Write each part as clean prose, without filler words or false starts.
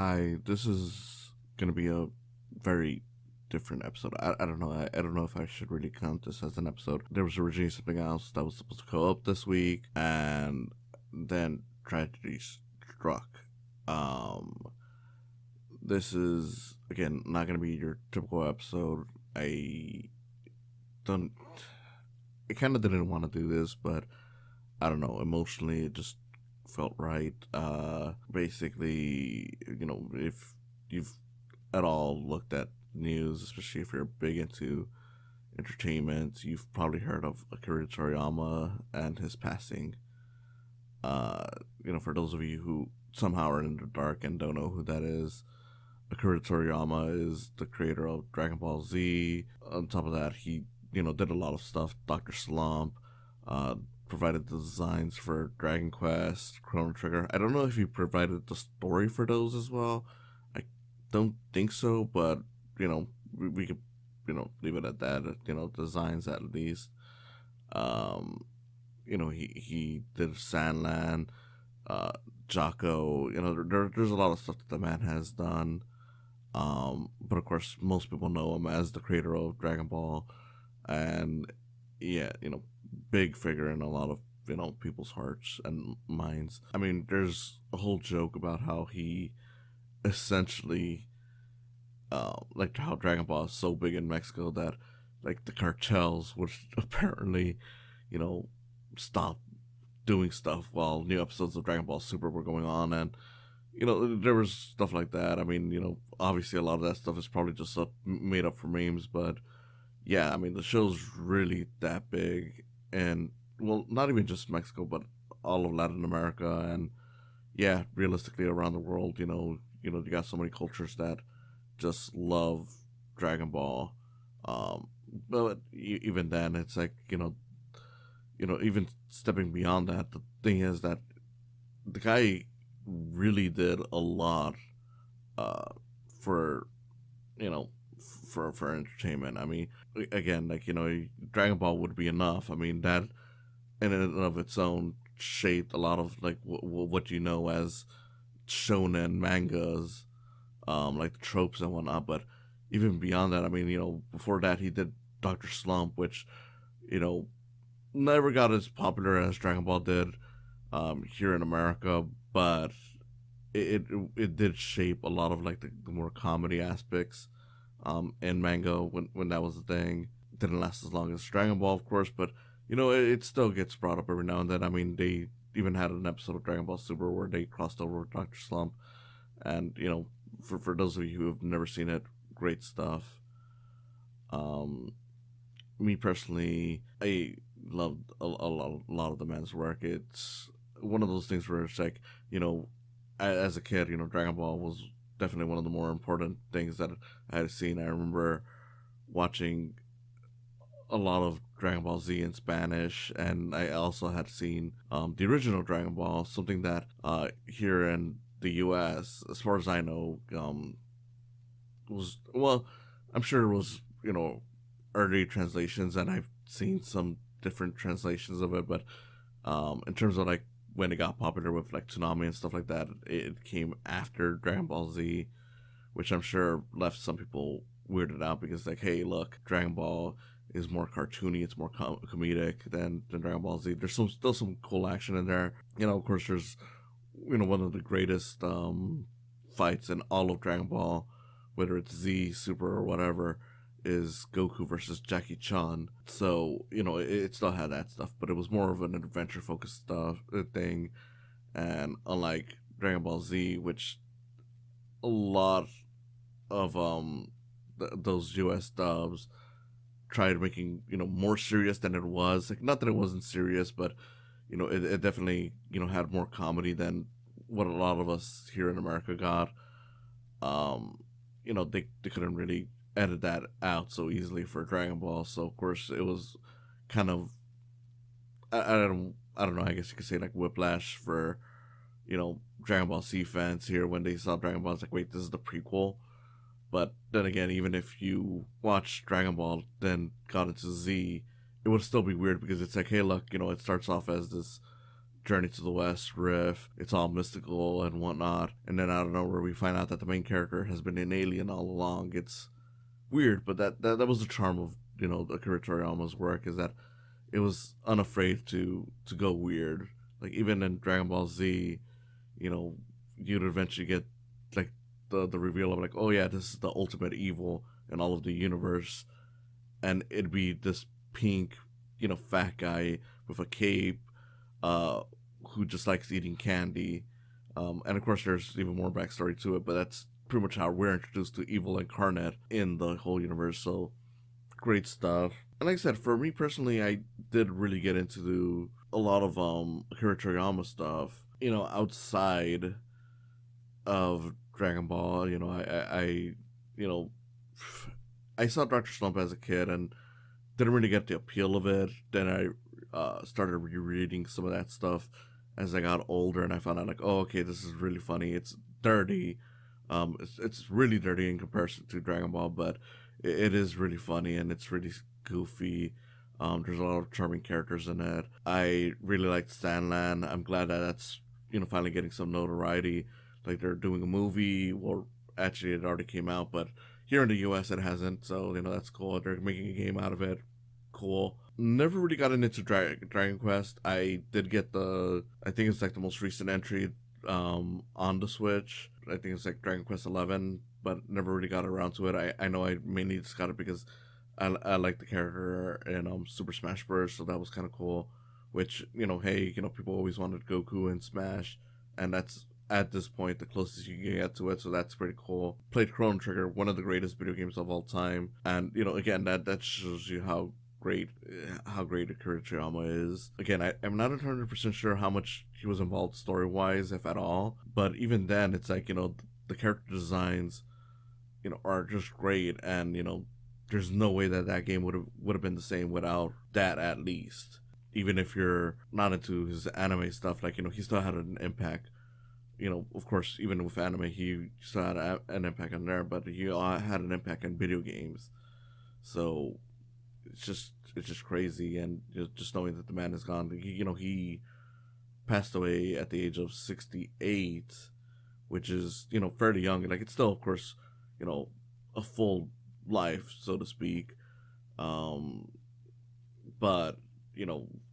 Hi, this is gonna be a very different episode. I don't know. I don't know if I should really count this as an episode. There was originally something else that was supposed to go up this week, and then tragedy struck. Um, this is again not gonna be your typical episode. I don't. I kind of didn't want to do this, but I don't know. Emotionally, it just felt right. Basically, if you've at all looked at news, especially if you're big into entertainment, you've probably heard of Akira Toriyama and his passing. Uh, for those of you who somehow are in the dark and don't know who that is, Akira Toriyama is the creator of Dragon Ball Z. On top of that, he did a lot of stuff. Doctor Slump, uh, provided the designs for Dragon Quest, Chrono Trigger. I don't know if he provided the story for those as well. I don't think so, but we could leave it at that. Designs at least. Um, he did Sandland, uh, Jocko. There's a lot of stuff that the man has done. But of course, most people know him as the creator of Dragon Ball, and yeah, big figure in a lot of people's hearts and minds. I mean, there's a whole joke about how he essentially, like how Dragon Ball is so big in Mexico that like the cartels would apparently, you know, stop doing stuff while new episodes of Dragon Ball Super were going on, and there was stuff like that. I mean, obviously a lot of that stuff is probably just made up for memes, but yeah, I mean the show's really that big, and well, not even just Mexico, but all of Latin America, and yeah, realistically around the world. You got so many cultures that just love Dragon Ball. Um, but even then, it's like even stepping beyond that, the thing is that the guy really did a lot uh, for you know for entertainment. I mean, again, like Dragon Ball would be enough. I mean, that in and of its own shaped a lot of like what you know as shonen mangas, like the tropes and whatnot. But even beyond that, I mean, before that, he did Doctor Slump, which you know never got as popular as Dragon Ball did here in America, but it did shape a lot of like the more comedy aspects in manga when that was a thing. Didn't last as long as Dragon Ball, of course, but it still gets brought up every now and then. I mean, they even had an episode of Dragon Ball Super where they crossed over with Doctor Slump, and for those of you who have never seen it, great stuff. Um, Me personally, I loved a lot of the man's work. It's one of those things where it's like, as a kid, Dragon Ball was definitely one of the more important things that I had seen. I remember watching a lot of Dragon Ball Z in Spanish, and I also had seen the original Dragon Ball, something that here in the U.S., as far as I know, was, well, I'm sure it was early translations, and I've seen some different translations of it, but in terms of like when it got popular with like Tsunami and stuff like that, it came after Dragon Ball Z, which I'm sure left some people weirded out because like, hey, look, Dragon Ball is more cartoony, it's more comedic than Dragon Ball Z. There's still some cool action in there. Of course, there's one of the greatest fights in all of Dragon Ball, whether it's Z, Super, or whatever, is Goku versus Jackie Chan. So it still had that stuff, but it was more of an adventure focused stuff thing. And unlike Dragon Ball Z, which a lot of those US dubs tried making more serious than it was. Like, not that it wasn't serious, but it definitely had more comedy than what a lot of us here in America got. They couldn't really edit that out so easily for Dragon Ball, so of course it was kind of, I don't know, I guess you could say like whiplash for Dragon Ball Z fans here when they saw Dragon Ball. It's like, wait, this is the prequel. But then again, even if you watch Dragon Ball then got into Z, it would still be weird because it's like, hey, look, it starts off as this Journey to the West, Rift. It's all mystical and whatnot. And then out of nowhere, we find out that the main character has been an alien all along. It's weird, but that was the charm of Akira Toriyama's work, is that it was unafraid to go weird. Like even in Dragon Ball Z, you know, you'd eventually get like the reveal of like, oh yeah, this is the ultimate evil in all of the universe, and it'd be this pink, fat guy with a cape, uh, who just likes eating candy. And of course, there's even more backstory to it, but that's pretty much how we're introduced to evil incarnate in the whole universe. So great stuff. And like I said, for me personally, I did really get into a lot of Akira Toriyama stuff. Outside of Dragon Ball. You know, I saw Doctor Slump as a kid and didn't really get the appeal of it. Then I started rereading some of that stuff as I got older, and I found out like, oh, okay, this is really funny. It's dirty. It's really dirty in comparison to Dragon Ball, but it is really funny and it's really goofy. There's a lot of charming characters in it. I really liked Sandland. I'm glad that that's finally getting some notoriety. Like they're doing a movie. Well, actually, it already came out, but here in the U.S. it hasn't. So that's cool. They're making a game out of it. Cool. Never really got into Dragon Quest. I did get I think it's like the most recent entry on the Switch. I think it's like Dragon Quest 11, but never really got around to it. I know I mainly just got it because I like the character in Super Smash Bros. So that was kind of cool. Which hey, people always wanted Goku in Smash, and that's at this point the closest you can get to it. So that's pretty cool. Played Chrono Trigger, one of the greatest video games of all time, and again that shows you how great Akira Toriyama is. Again, I'm not 100% sure how much he was involved story wise, if at all. But even then, it's like the character designs, are just great, and there's no way that game would have been the same without that, at least. Even if you're not into his anime stuff, like he still had an impact. Of course, even with anime, he still had an impact on there, but he had an impact on video games. So it's just crazy, and just knowing that the man is gone. He passed away at the age of 68, which is fairly young. Like it's still, of course, a full life, so to speak. But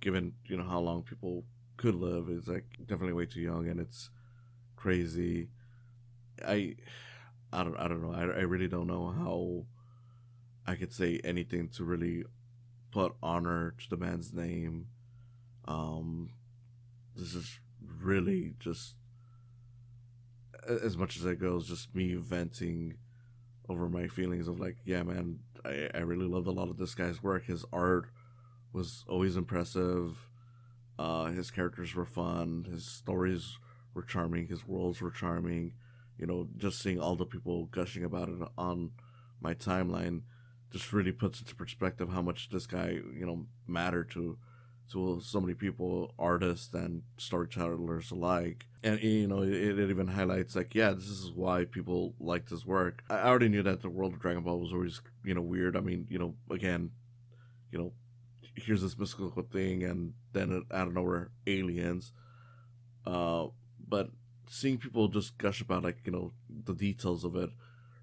given how long people could live, is like definitely way too young, and it's crazy. I don't know. I really don't know how I could say anything to really put honor to the man's name. This is really just, as much as it goes, just me venting over my feelings of like, yeah, man, I really loved a lot of this guy's work. His art was always impressive. His characters were fun. His stories were charming. His worlds were charming. Just seeing all the people gushing about it on my timeline just really puts into perspective how much this guy, mattered to so many people, artists and storytellers alike. And it even highlights like, yeah, this is why people liked his work. I already knew that the world of Dragon Ball was always weird. I mean, again, here's this mystical thing, and then out of nowhere, aliens. But seeing people just gush about like the details of it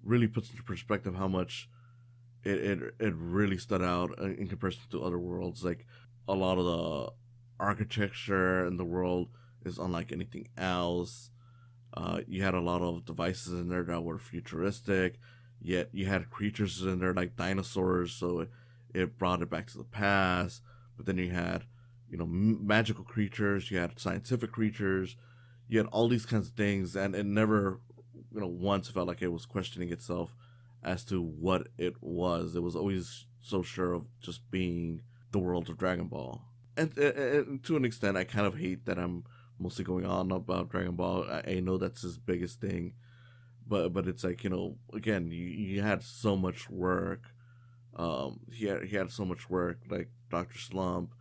really puts into perspective how much it really stood out in comparison to other worlds. Like a lot of the architecture in the world is unlike anything else. You had a lot of devices in there that were futuristic, yet you had creatures in there like dinosaurs, so it brought it back to the past. But then you had magical creatures, you had scientific creatures, you had all these kinds of things, and it never once felt like it was questioning itself as to what it was. It was always so sure of just being the world of Dragon Ball. And to an extent, I kind of hate that I'm mostly going on about Dragon Ball. I know that's his biggest thing, but it's like again, you had so much work. He had so much work, like Doctor Slump.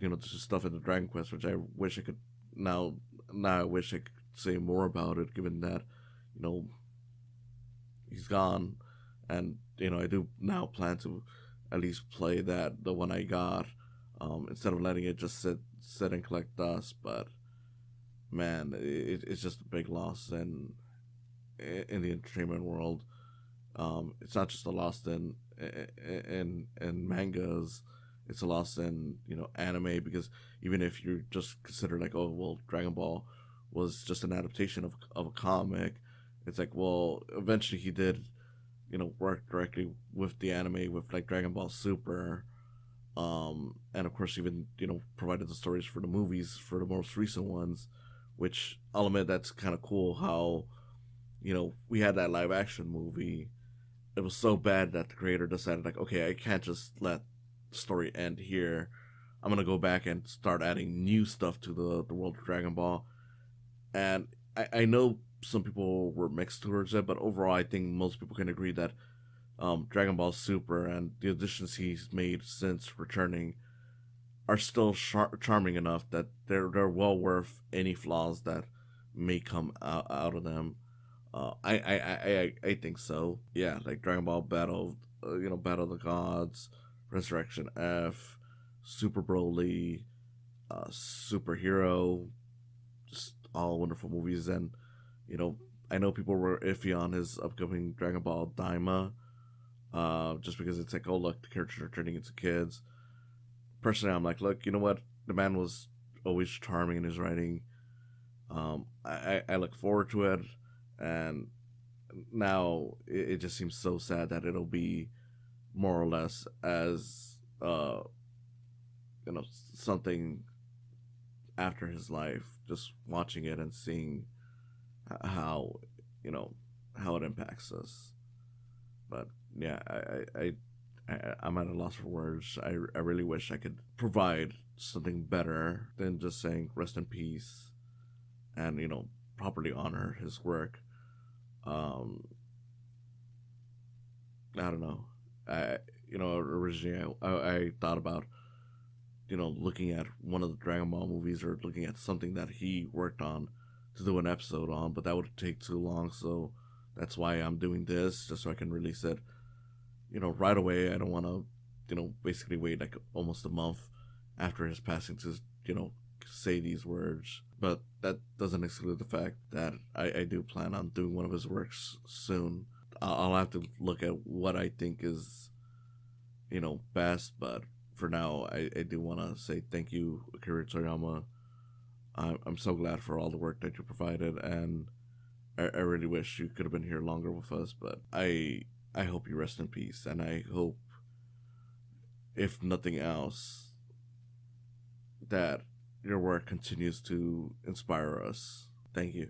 Just stuff in the Dragon Quest, which I wish I could now. Now I wish I could say more about it, given that he's gone, and I do now plan to at least play the one I got, instead of letting it just sit sit and collect dust. But man, it's just a big loss in the entertainment world. It's not just a loss in mangas. It's a loss in anime, because even if you just consider like, oh well, Dragon Ball was just an adaptation of a comic, it's like, well, eventually he did work directly with the anime with like Dragon Ball Super, and of course even provided the stories for the movies for the most recent ones, which I'll admit that's kind of cool how we had that live action movie. It was so bad that the creator decided like, okay, I can't just let the story end here. I'm gonna go back and start adding new stuff to the world of Dragon Ball. And I know some people were mixed towards it, but overall I think most people can agree that Dragon Ball Super and the additions he's made since returning are still charming enough that they're well worth any flaws that may come out of them. I think so. Yeah, like Dragon Ball Battle, Battle of the Gods, Resurrection F, Super Broly, Superhero, just all wonderful movies. And you know, I know people were iffy on his upcoming Dragon Ball Daima, just because it's like, oh look, the characters are turning into kids. Personally, I'm like, look, you know what? The man was always charming in his writing. I look forward to it, and now it just seems so sad that it'll be more or less as something after his life. Just watching it and seeing how you know how it impacts us. But yeah, I'm at a loss for words. I really wish I could provide something better than just saying rest in peace, and properly honor his work. um I don't know. Originally I thought about looking at one of the Dragon Ball movies, or looking at something that he worked on to do an episode on, but that would take too long. So that's why I'm doing this, just so I can release it right away. I don't want to basically wait like almost a month after his passing to say these words. But that doesn't exclude the fact that I do plan on doing one of his works soon. I'll have to look at what I think is best, but for now I do want to say thank you, Akira Toriyama. I'm so glad for all the work that you provided, and I really wish you could have been here longer with us. But I hope you rest in peace, and I hope, if nothing else, that your work continues to inspire us. Thank you.